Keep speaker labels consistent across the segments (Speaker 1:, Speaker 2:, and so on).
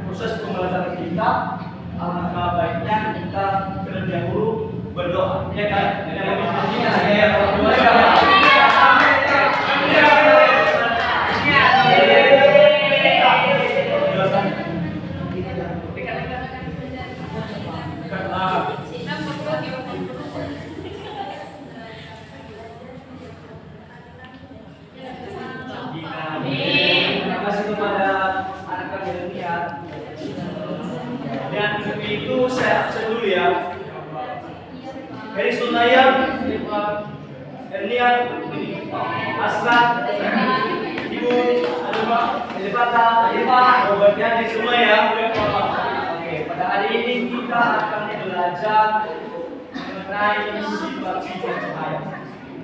Speaker 1: proses pembelajaran kita, alangkah baiknya kita terlebih dahulu berdoa. Ya kan? Terima kasih kepada anak-anak ilmiah. Dan itu saya dulu ya. Heri Sunayam, Ernia, Aslan, Ibu, Alima, Elipata, Robert Yandi semua ya. Oke, pada hari ini kita akan belajar mengenai sifat-sifat cahaya.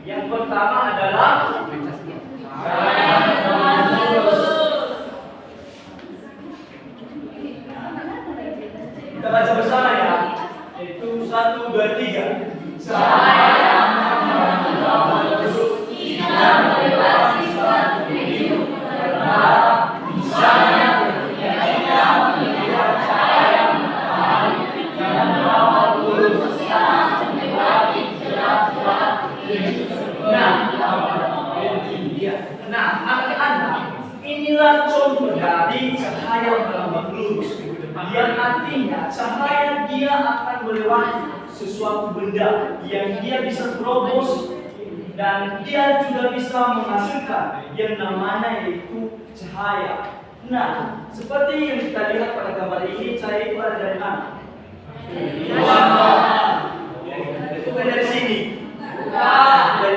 Speaker 1: Yang pertama adalah kita baca bersama ya, yaitu 1, 2, 3. Cahaya tidak melewati suatu hidup karena misalnya tidak melihat cahaya matahari yang dapat lurus yang melewati celah-celah hidup. Nah, anak-anak, inilah contoh dari cahaya yang terlambat lurus. Yang artinya cahaya dia akan melewati sesuatu benda yang dia bisa terobos dan dia juga bisa menghasilkan yang namanya yaitu cahaya. Nah, seperti yang kita lihat pada gambar ini, cahaya itu ada dari mana? Itu kan dari sini. Dari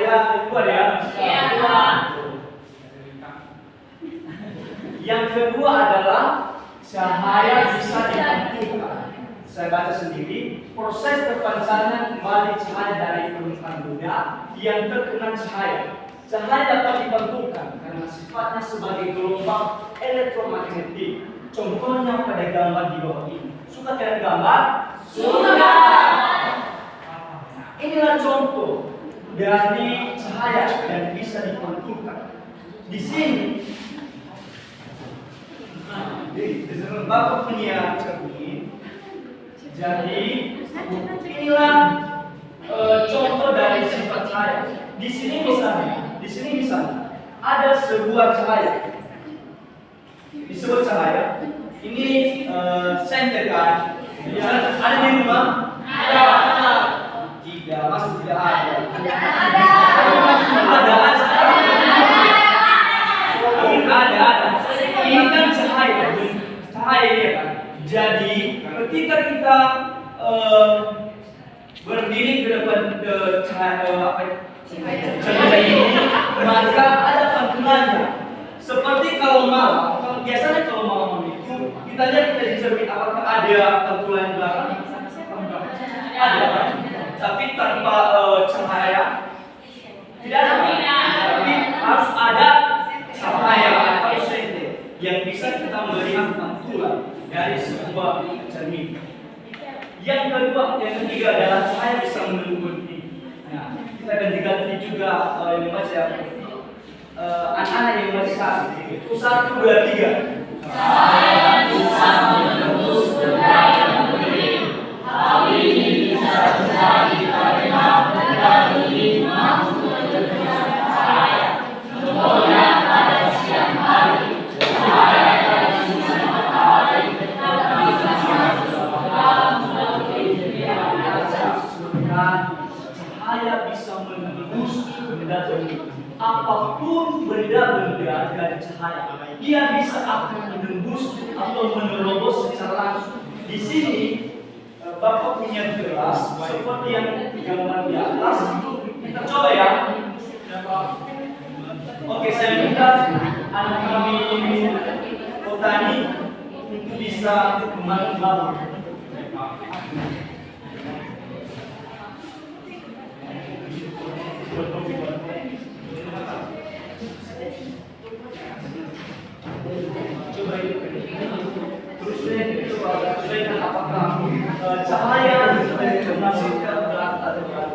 Speaker 1: luar ya. Yang kedua adalah cahaya bisa dipantulkan. Saya baca sendiri, proses terpancarnya kembali cahaya dari permukaan benda yang terkena cahaya. Cahaya dapat dipantulkan karena sifatnya sebagai gelombang elektromagnetik. Contohnya pada gambar di bawah ini. Suka lihat gambar? Suka. Inilah contoh dari cahaya yang bisa dipantulkan. Di sini Bapak punya cermin. Jadi inilah contoh dari sifat cahaya. Di sini misalnya ada sebuah cahaya. Disebut cahaya. Ini senter kan? Ada di rumah? Ada. Tidak, masuk tidak ada. Ada. Ini kan cahaya ini kan. Jadi ketika kita berdiri di depan cahaya ini, maka ada pantulannya. Seperti kalau malam, biasanya kalau malam itu kita lihat di cermin apakah ada pantulan di belakang? Ada, tapi tanpa cahaya tidak ada. Tapi harus ada cahaya atau senter yang bisa kita melihat pantulan dari sebuah cermin. Yang ketiga adalah cahaya bisa menutupi. Nah, kita ganti-ganti juga yang membaca anak-anak yang membaca. Itu 1, 2, 3. Cahaya bisa menembus benda yang berdiri. Hal ini bisa terjadi karena benda ini mampu menerima cahaya. Contohnya pada siang hari, cahaya dari sinar matahari tetap bisa masuk ke dalam melalui jendela kaca. Cahaya bisa menembus benda ini. Apapun benda-benda dari cahaya, dia bisa akan menembus atau menerobos secara langsung. Di sini Bapak punya gelas seperti yang gambar di atas. Kita coba ya. Oke, saya minta anak kami Otani untuk bisa membantu. Coba ini. Terus lihat apakah cahaya masuk ke dalam atau tidak.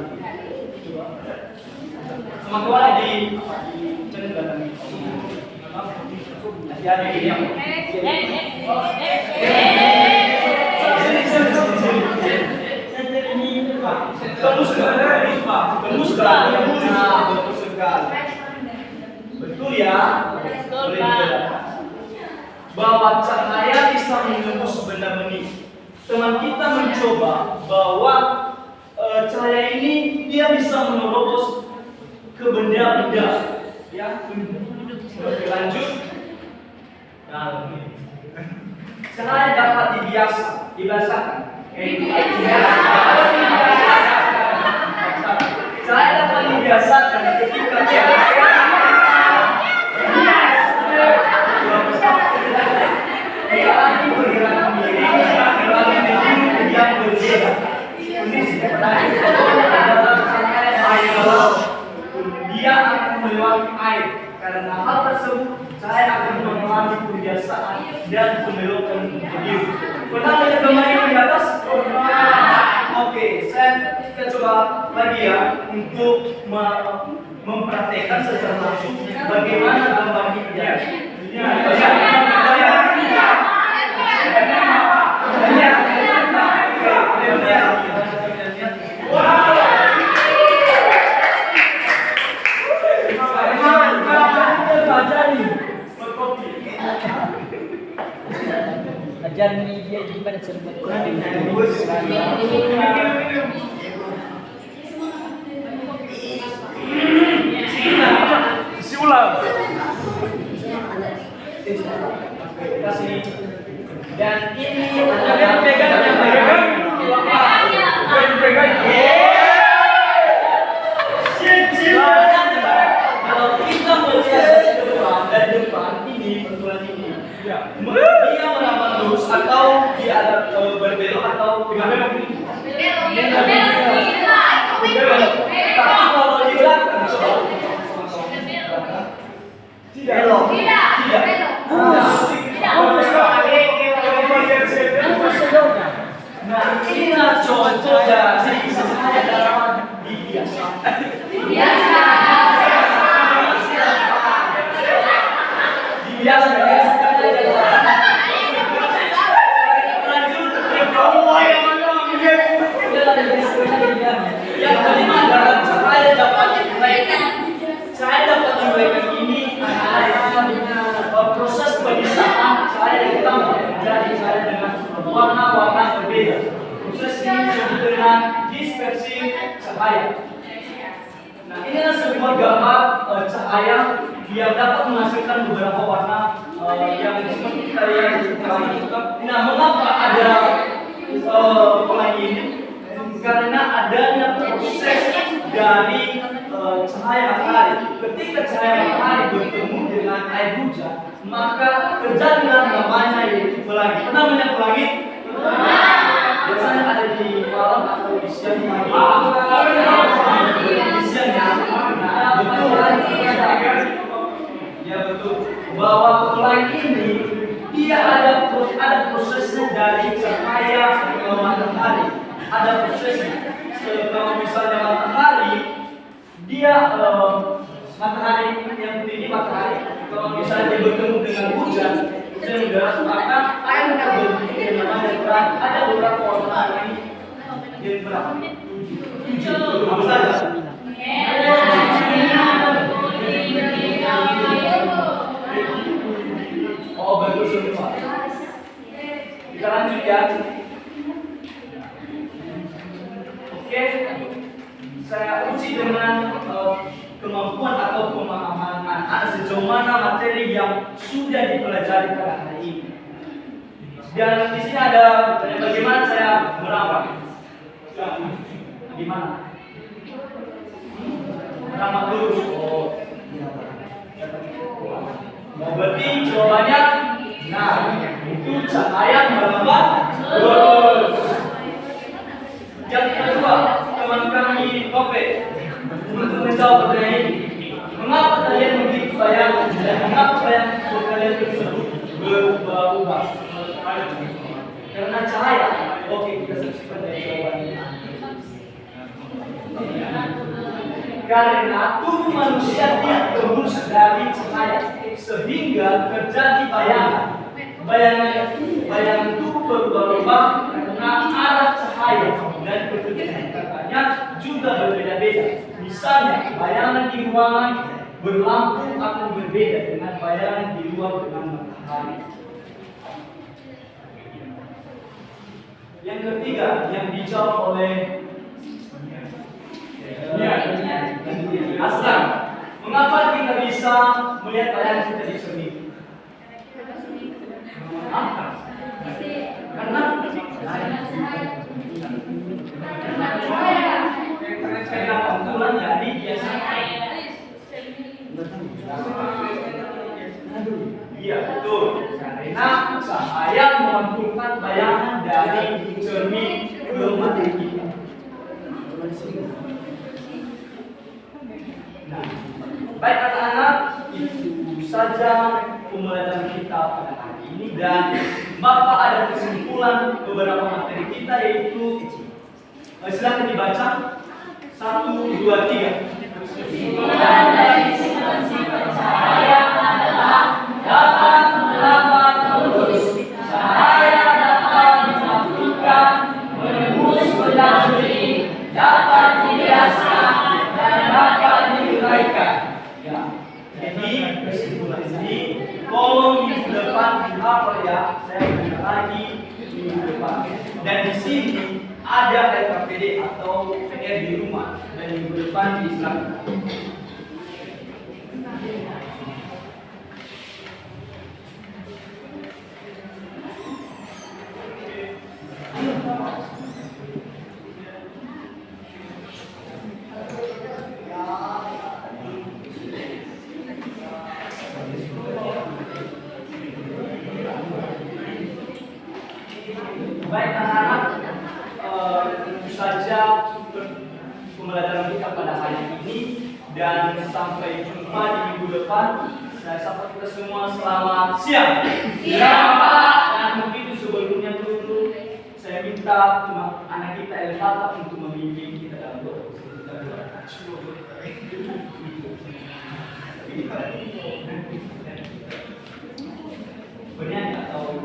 Speaker 1: Sama keluar di cermin belakang. Hati-hati ini. Betul ya? Bahwa cahaya bisa menembus benda bening. Teman kita mencoba bahwa cahaya ini dia bisa menerobos ke benda-benda. Ya, oke, lanjut. Nah, cahaya dapat dibiasakan. Cahaya dapat dibiasakan ketika dia akan melewati air. Karena hal tersebut, saya akan mengalami kebiasaan dan pembelokan diri. Pernah melihat gambar ini di atas? Oke, kita coba lagi ya untuk mempraktekkan secara langsung bagaimana gambar ini terjadi.
Speaker 2: Ajaran media gimana cara
Speaker 1: dan ini kalau kita melihat dari depan ini benturan ini dia melawan lurus atau dia ada berbelok atau belok. Tapi kalau di belakang belok. Nah, inilah contoh dari cahaya dalam biasa. Yang kelima adalah cahaya dapat diuraikan ini adalah proses penyisaan cahaya hitam menjadi cahaya dengan warna-warna berbeda. Proses ini disebut dengan dispersi cahaya. Nah, inilah sebuah gambar cahaya yang dapat menghasilkan beberapa warna yang seperti tadi yang disebutkan. Nah, mengapa ada pelangi ini? Karena adanya proses dari cahaya matahari. Ketika cahaya matahari bertemu dengan air hujan, maka terjadilah namanya yaitu pelangi. Pernah melihat pelangi? Biasanya ada di malam atau di siang hari. Di siang hari. Betul. Ya betul. Bahwa pelangi ini dia ada prosesnya dari cahaya matahari. Ada prosesnya. Kalau misalnya matahari, dia matahari yang putih ini matahari. Kalau misalnya dia bertemu dengan hujan deras, maka air terbentuk yang namanya terang. Ada beberapa warna ini yang berapa? 7. Apa saja? Oh, bagus semua. Kita lanjut ya. Oke, saya uji dengan kemampuan atau pemahaman anak sejauh mana materi yang sudah dipelajari pada hari ini. Dan di sini ada bagaimana saya meramal. Gimana? Meramal lurus. Oh, mau berarti jawabannya, nah itu cahaya merambat lurus. Yang kedua, teman kami Kope untuk menjawab pertanyaan ini. Mengapa kalian begitu bayangan dan mengapa bayangan kalian tersebut berubah-ubah? Karena cahaya. Oke, kita saksikan dari jawabannya. Karena tubuh manusia tidak terus dari cahaya sehingga terjadi bayangan. bayangan itu berubah-ubah karena arah cahaya dan keterdekatannya juga berbeda-beda. Misalnya, bayangan di ruangan berlampu akan berbeda dengan bayangan di luar dengan matahari. Yang ketiga yang dijawab oleh Aslan, mengapa kita bisa melihat bayangan kita di cermin? Karena pantulan jadi biasanya. Iya betul. Karena cahaya memantulkan bayangan dari cermin ke mata kita. Nah, baik anak-anak, itu saja pembelajaran kita pada hari ini, dan Bapak ada kesimpulan beberapa materi kita, yaitu silakan dibaca 1, 2, 3.
Speaker 3: Kesimpulan dari sifat-sifat cahaya adalah dapat merapat lurus. Cahaya dapat dimantulkan, menembus benda duri, dapat dibiasa, dan dapat diuraikan.
Speaker 1: Ya, jadi kesimpulan ini tolong minggu depan dihafal ya. Saya ulang lagi minggu depan. Dan di sini ada LKPD atau PR di rumah, dan minggu depan diserahkan. Baik anak-anak, itu saja pembelajaran kita pada hari ini, dan sampai jumpa di minggu depan. Saya sapa kita semua, selamat siang.
Speaker 3: Siang, Pak.
Speaker 1: Dan begitu sebelumnya dulu saya minta anak kita Elvata untuk membimbing kita dalam doa. Bernyanyi atau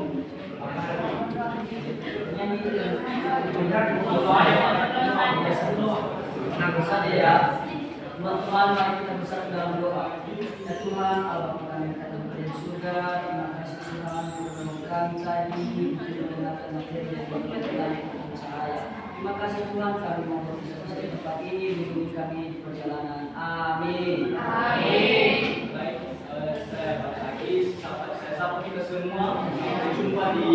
Speaker 2: Teman-teman, mari kita bersatu dalam doa. Ya Tuhan, Allah kami kata di surga, terima kasih Tuhan untuk menemukan kami untuk mendengarkan materi yang berkaitan dengan cahaya. Terima kasih Tuhan, kami mau bisa di tempat ini, lindungi kami di perjalanan. Amin.
Speaker 3: Amin.
Speaker 1: baik, saya balik lagi, saya sapa kita semua. Sampai jumpa di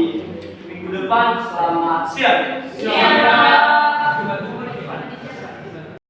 Speaker 1: minggu depan. Selamat siang.
Speaker 3: Siang.